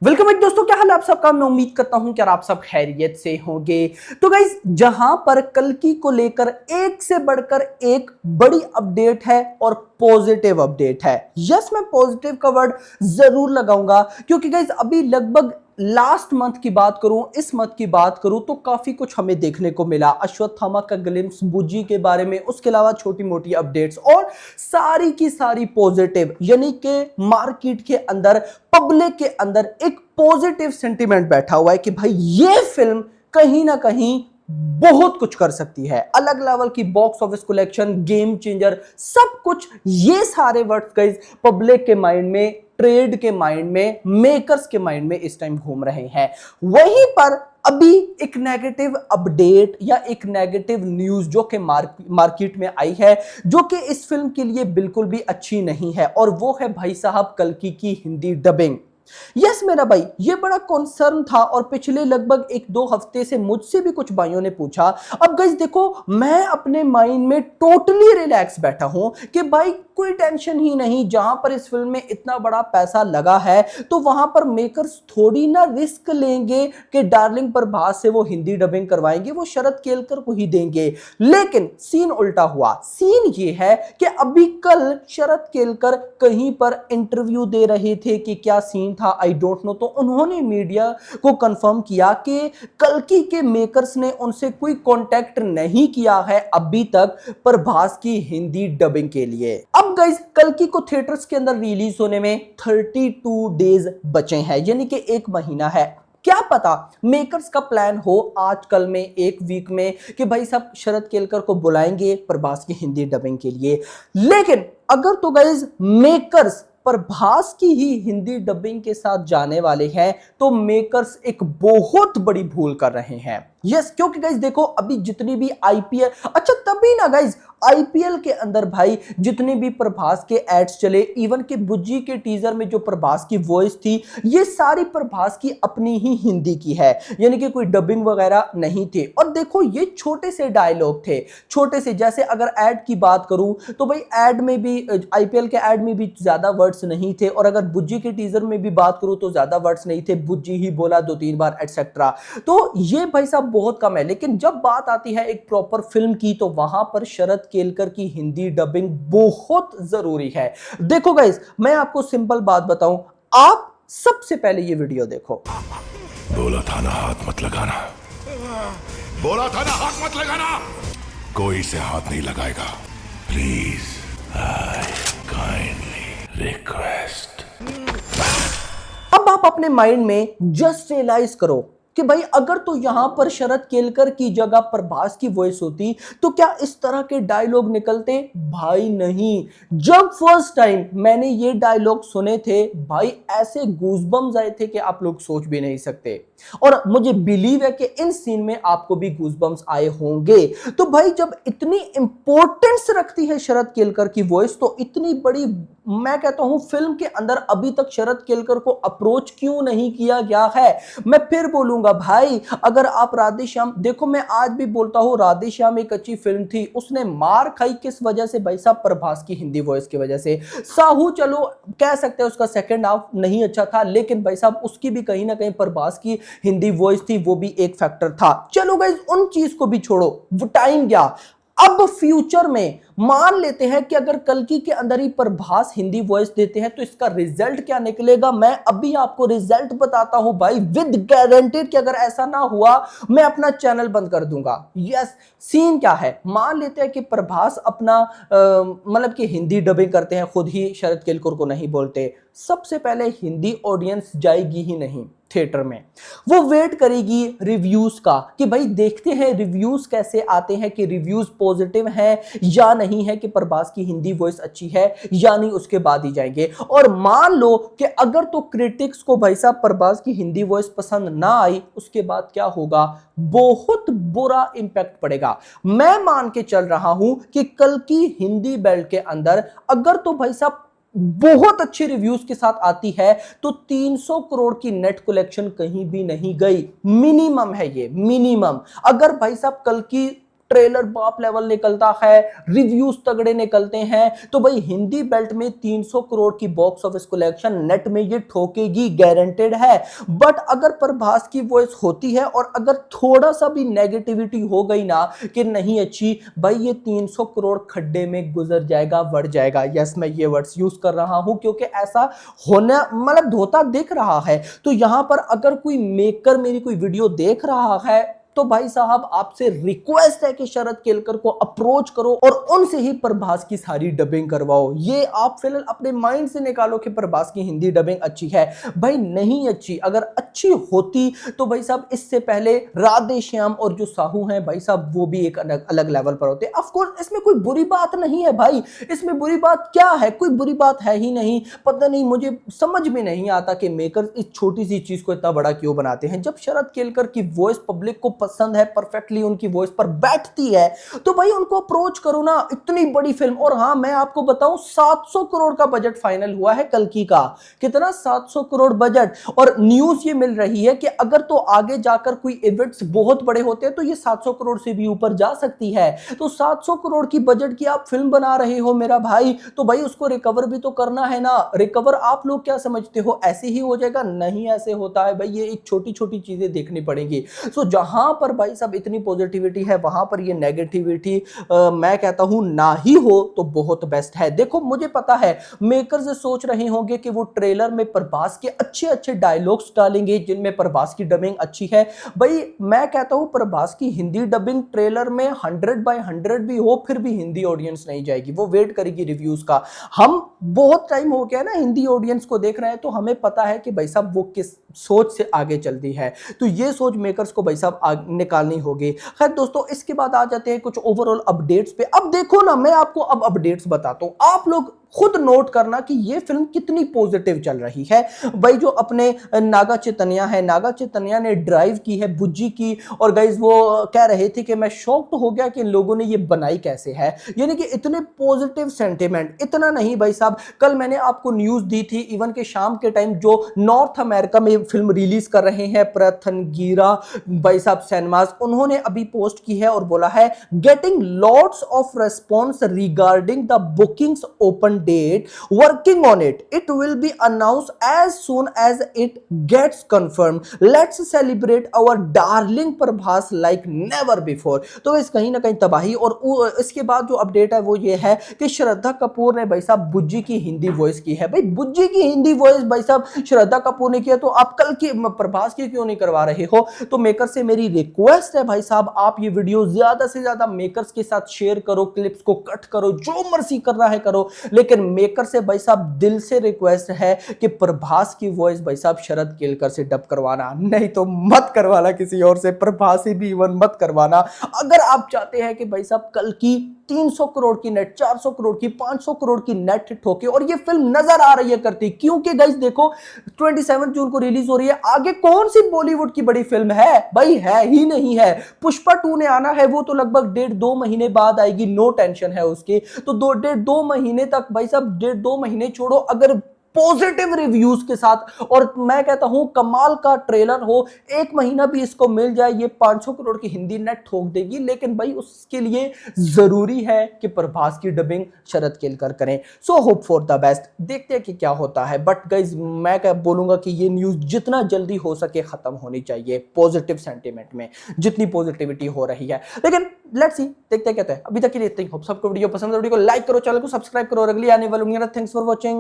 Welcome back दोस्तों, क्या हाल है आप सबका। मैं उम्मीद करता हूं कि आप सब खैरियत से होंगे। तो गाइस, जहां पर कल्कि को लेकर एक से बढ़कर एक बड़ी अपडेट है और पॉजिटिव अपडेट है। यस, मैं पॉजिटिव का वर्ड जरूर लगाऊंगा क्योंकि गाइस अभी लगभग लास्ट मंथ की बात करूं, इस मंथ की बात करूं तो काफी कुछ हमें देखने को मिला। अश्वत्थामा का ग्लिम्स, बुज्जी के बारे में, उसके अलावा छोटी मोटी अपडेट्स और सारी की सारी पॉजिटिव, यानी कि मार्केट के अंदर, पब्लिक के अंदर एक पॉजिटिव सेंटिमेंट बैठा हुआ है कि भाई ये फिल्म कहीं ना कहीं बहुत कुछ कर सकती है। अलग लेवल की box office collection, game changer, सब कुछ। ये सारे वर्ड्स गाइस पब्लिक के माइंड में, ट्रेड के माइंड में, मेकर्स के माइंड में इस टाइम घूम रहे हैं। वहीं पर अभी एक नेगेटिव अपडेट या एक नेगेटिव न्यूज जो कि मार्केट में आई है, जो कि इस फिल्म के लिए बिल्कुल भी अच्छी नहीं है, और वो है भाई साहब कल्कि की हिंदी डबिंग। यस मेरा भाई, ये बड़ा कंसर्न था और पिछले लगभग एक दो हफ्ते से मुझसे भी कुछ भाइयों ने पूछा। अब गाइस देखो, मैं अपने माइंड में टोटली रिलैक्स बैठा हूं कि भाई कोई टेंशन ही नहीं। जहां पर इस फिल्म में इतना बड़ा पैसा लगा है तो वहां पर मेकर्स थोड़ी ना रिस्क लेंगे कि डार्लिंग प्रभास से वो हिंदी डबिंग करवाएंगे, वो शरद केलकर को ही देंगे। लेकिन सीन उल्टा हुआ। सीन ये है कि अभी कल शरद केलकर कहीं पर इंटरव्यू दे रहे थे कि क्या सीन था, आई डोंट नो, तो उन्होंने मीडिया को कंफर्म किया कि कल्कि के मेकर्स ने उनसे कोई कांटेक्ट नहीं किया है अभी तक प्रभास की हिंदी डबिंग के लिए। अब गाइस, कल्कि को थिएटर्स के अंदर रिलीज होने में 32 डेज बचे हैं, यानी कि एक महीना है। क्या पता मेकर्स का प्लान हो आज कल में, एक वीक में, कि भाई साहब शरद केलकर को बुलाएंगे प्रभास की हिंदी डबिंग के लिए। लेकिन अगर तो गाइस मेकर्स प्रभास की ही हिंदी डबिंग के साथ जाने वाले हैं तो मेकर्स एक बहुत बड़ी भूल कर रहे हैं। यस, क्योंकि गाइस देखो, अभी जितनी भी आईपीएल, अच्छा तभी ना गाइस, आईपीएल के अंदर भाई जितने भी प्रभास के एड्स चले, इवन के बुज्जी के टीजर में जो प्रभास की वॉइस थी, ये सारी प्रभास की अपनी ही हिंदी की है, यानी कि कोई डबिंग वगैरह नहीं थे। और देखो, ये छोटे से डायलॉग थे, छोटे से। जैसे अगर एड की बात करूं तो भाई एड में भी, आईपीएल के एड में भी ज्यादा वर्ड्स नहीं थे, और अगर बुज्जी के टीजर में भी बात करूं तो ज्यादा वर्ड्स नहीं थे, बुज्जी ही बोला 2-3 बार एटसेट्रा। तो ये भाई साहब बहुत कम है। लेकिन जब बात आती है एक प्रॉपर फिल्म की तो वहां पर शरद केलकर की हिंदी डबिंग बहुत जरूरी है। देखो गाइस, मैं आपको सिंपल बात बताऊं, आप सबसे पहले ये वीडियो देखो। बोला था ना हाथ मत लगाना, बोला था ना हाथ मत लगाना, कोई से हाथ नहीं लगाएगा, प्लीज आई काइंडली रिक्वेस्ट। अब आप अपने माइंड में जस्ट रियलाइज करो कि भाई अगर तो यहां पर शरद केलकर की जगह प्रभास की वॉइस होती तो क्या इस तरह के डायलॉग निकलते? भाई नहीं। जब फर्स्ट टाइम मैंने ये डायलॉग सुने थे भाई, ऐसे गूजबम्स आए थे कि आप लोग सोच भी नहीं सकते, और मुझे बिलीव है कि इन सीन में आपको भी गूजबम्स आए होंगे। तो भाई जब इतनी इंपॉर्टेंस रखती है शरद केलकर की वॉइस, तो इतनी बड़ी, मैं कहता हूं, फिल्म के अंदर अभी तक शरद केलकर को अप्रोच क्यों नहीं किया गया है? मैं फिर बोलूंगा भाई, अगर आप राधे श्याम देखो, मैं आज भी बोलता हूं राधे श्याम एक अच्छी फिल्म थी, उसने मार खाई किस वजह से? भाई साहब प्रभास की हिंदी वॉइस की वजह से। साहू चलो कह सकते हैं उसका सेकंड हाफ नहीं अच्छा था, लेकिन भाई साहब उसकी भी कहीं ना कहीं प्रभास की हिंदी वॉइस थी, वो भी एक फैक्टर था। चलो गाइस, उन चीज को भी छोड़ो, वो टाइम गया। अब फ्यूचर में मान लेते हैं कि अगर कल्कि के अंदर ही प्रभास हिंदी वॉइस देते हैं तो इसका रिजल्ट क्या निकलेगा, मैं अभी आपको रिजल्ट बताता हूं भाई, विद गारंटेड कि अगर ऐसा ना हुआ मैं अपना चैनल बंद कर दूंगा। यस, सीन क्या है, मान लेते हैं कि प्रभास अपना मतलब कि हिंदी डबिंग करते हैं, खुद ही शरद केलकर को नहीं बोलते। सबसे पहले हिंदी ऑडियंस जाएगी ही नहीं थिएटर में, वो वेट करेगी रिव्यूज का कि भाई देखते हैं रिव्यूज कैसे आते हैं, कि रिव्यूज पॉजिटिव हैं या नहीं है, कि प्रभास की हिंदी वॉइस अच्छी है या नहीं, उसके बाद ही जाएंगे। और मान लो कि अगर तो क्रिटिक्स को भाई साहब प्रभास की हिंदी वॉइस पसंद ना आई, उसके बाद क्या होगा? बहुत बुरा इंपैक्ट पड़ेगा। मैं मान के चल रहा हूं कि कल की हिंदी बेल्ट के अंदर अगर तो भाई साहब बहुत अच्छे रिव्यूज के साथ आती है तो 300 करोड़ की नेट कलेक्शन कहीं भी नहीं गई, मिनिमम है ये, मिनिमम। अगर भाई साहब कल की ट्रेलर बाप लेवल निकलता है, रिव्यूज तगड़े निकलते हैं, तो भाई हिंदी बेल्ट में 300 करोड़ की बॉक्स ऑफिस कलेक्शन नेट में ये ठोकेगी, गारंटेड है। बट अगर प्रभास की वॉइस होती है और अगर थोड़ा सा भी नेगेटिविटी हो गई ना कि नहीं अच्छी, भाई ये 300 करोड़ खड्डे में गुजर जाएगा, बढ़ जाएगा। यस, मैं ये वर्ड्स यूज कर रहा हूं क्योंकि ऐसा होना मतलब धोता दिख रहा है। तो यहां पर अगर कोई मेकर मेरी कोई वीडियो देख रहा है तो भाई साहब आपसे रिक्वेस्ट है कि शरद केलकर को अप्रोच करो और उनसे ही प्रभास की सारी डबिंग करवाओ। ये आप फिलहाल अपने माइंड से निकालो कि प्रभास की हिंदी डबिंग अच्छी है, भाई नहीं अच्छी। अगर अच्छी होती तो भाई साहब इससे पहले राधे श्याम और जो साहू हैं भाई साहब वो भी एक अलग लेवल पर होते। ऑफ कोर्स इसमें कोई बुरी बात नहीं है भाई, इसमें बुरी बात क्या है, कोई बुरी बात है ही नहीं। पता नहीं, मुझे समझ में नहीं आता कि मेकर इस छोटी सी चीज को इतना बड़ा क्यों बनाते हैं। जब शरद केलकर की वॉइस पब्लिक को पसंद है, परफेक्टली उनकी वॉइस पर बैठती है, तो भाई उनको अप्रोच करो ना। इतनी बड़ी फिल्म, और हाँ मैं आपको बताऊं 700 करोड़ का बजट फाइनल हुआ है कल्कि का। कितना? 700 करोड़ बजट। और न्यूज ये मिल रही है कि अगर तो आगे जाकर कोई इवेंट्स बहुत बड़े होते हैं तो ये 700 करोड़ से भी ऊपर जा सकती है। तो 700 करोड़ की बजट की आप फिल्म बना रहे हो मेरा भाई, तो भाई उसको रिकवर भी तो करना है ना। रिकवर आप लोग क्या समझते हो ऐसे ही हो जाएगा? नहीं ऐसे होता है भाई, ये एक छोटी छोटी चीजें देखनी पड़ेंगी। सो जहां पर भाई साहब इतनी पॉजिटिविटी है वहां पर ये नेगेटिविटी मैं कहता हूं ना ही हो तो बहुत बेस्ट है। देखो मुझे पता है मेकर्स सोच रहे होंगे कि वो ट्रेलर में प्रभास के अच्छे अच्छे डायलॉग्स डालेंगे जिनमें प्रभास की डबिंग अच्छी है। भाई मैं कहता हूं प्रभास की हिंदी डबिंग ट्रेलर में 100/100 भी हो फिर भी हिंदी ऑडियंस नहीं जाएगी, वो वेट करेगी रिव्यूज का। हम बहुत टाइम हो गया ना हिंदी ऑडियंस को देख रहे हैं, तो हमें पता है कि भाई साहब वो किस सोच से आगे चलती है। तो ये सोच मेकर्स को भाई साहब निकालनी होगी। खैर दोस्तों, इसके बाद आ जाते हैं कुछ ओवरऑल अपडेट्स पे। अब देखो ना, मैं आपको अब अपडेट्स बताता हूं, आप लोग खुद नोट करना कि ये फिल्म कितनी पॉजिटिव चल रही है। भाई जो अपने नागा चैतन्या है, नागा चैतन्या ने ड्राइव की है बुज्जी की, और गाइज वो कह रहे थे कि मैं शॉक्ड हो गया कि इन लोगों ने ये बनाई कैसे है, यानी कि इतने पॉजिटिव सेंटिमेंट। इतना नहीं भाई साहब, कल मैंने आपको न्यूज दी थी इवन के शाम के टाइम जो नॉर्थ अमेरिका में फिल्म रिलीज कर रहे हैं प्रथन गीरा भाई साहब सिनेमास, उन्होंने अभी पोस्ट की है और बोला है getting lots of response regarding the bookings open date, working on it. It will be announced as soon as it gets confirmed. Let's celebrate our darling Prabhas like never before. तो इस कहीं ना कहीं तबाही। और इसके बाद जो अपडेट है वो ये है कि श्रद्धा कपूर ने भाई साहब बुज्जी की हिंदी वॉइस की है। भाई बुज्जी की हिंदी वॉइस भाई साहब श्रद्धा कपूर ने किया, तो आप कल की प्रभास की क्यों नहीं करवा रहे हो? तो मेकर से मेरी रिक्वेस्ट है भाई साहब, आप ये वीडियो ज्यादा से ज्यादा मेकर्स के साथ शेयर करो, क्लिप्स को कट करो, जो मर्जी करना है करो, लेकिन मेकर से भाई साहब दिल से रिक्वेस्ट है कि प्रभास की वॉइस भाई साहब शरद केलकर से डब करवाना, नहीं तो मत करवाना किसी और से, प्रभास से भी इवन मत करवाना। अगर आप चाहते हैं कि भाई साहब कल की 300 करोड़ की नेट, 400 करोड़ की, 500 करोड़ की नेट ठोके, और ये फिल्म नजर आ रही है करती, क्योंकि गाइस देखो 27 जून को रिलीज हो रही है। आगे कौन सी बॉलीवुड की बड़ी फिल्म है? भाई है ही नहीं है। पुष्पा 2 ने आना है, वो तो लगभग 1.5-2 महीने बाद आएगी, नो टेंशन है उसकी। तो 1.5-2 महीने तक भाई साहब 1.5-2 महीने छोड़ो, अगर पॉजिटिव रिव्यूज के साथ, और मैं कहता हूं कमाल का ट्रेलर हो, 1 महीना भी इसको मिल जाए, ये 500 करोड़ की हिंदी नेट ठोक देगी। लेकिन भाई उसके लिए जरूरी है कि प्रभास की डबिंग शरद केलकर करें। So hope for the best, देखते हैं कि क्या होता है। बट गाइज मैं क्या बोलूंगा कि ये न्यूज जितना जल्दी हो सके खत्म होनी चाहिए, पॉजिटिव सेंटिमेंट में जितनी पॉजिटिविटी हो रही है। लेकिन लेट्स सी, देखते हैं क्या होता है। अभी तक के लिए इतना ही। होप सबको वीडियो पसंद है, वीडियो को लाइक करो, चैनल को सब्सक्राइब करो, और अगली आने वाली थैंक्स फॉर वॉचिंग।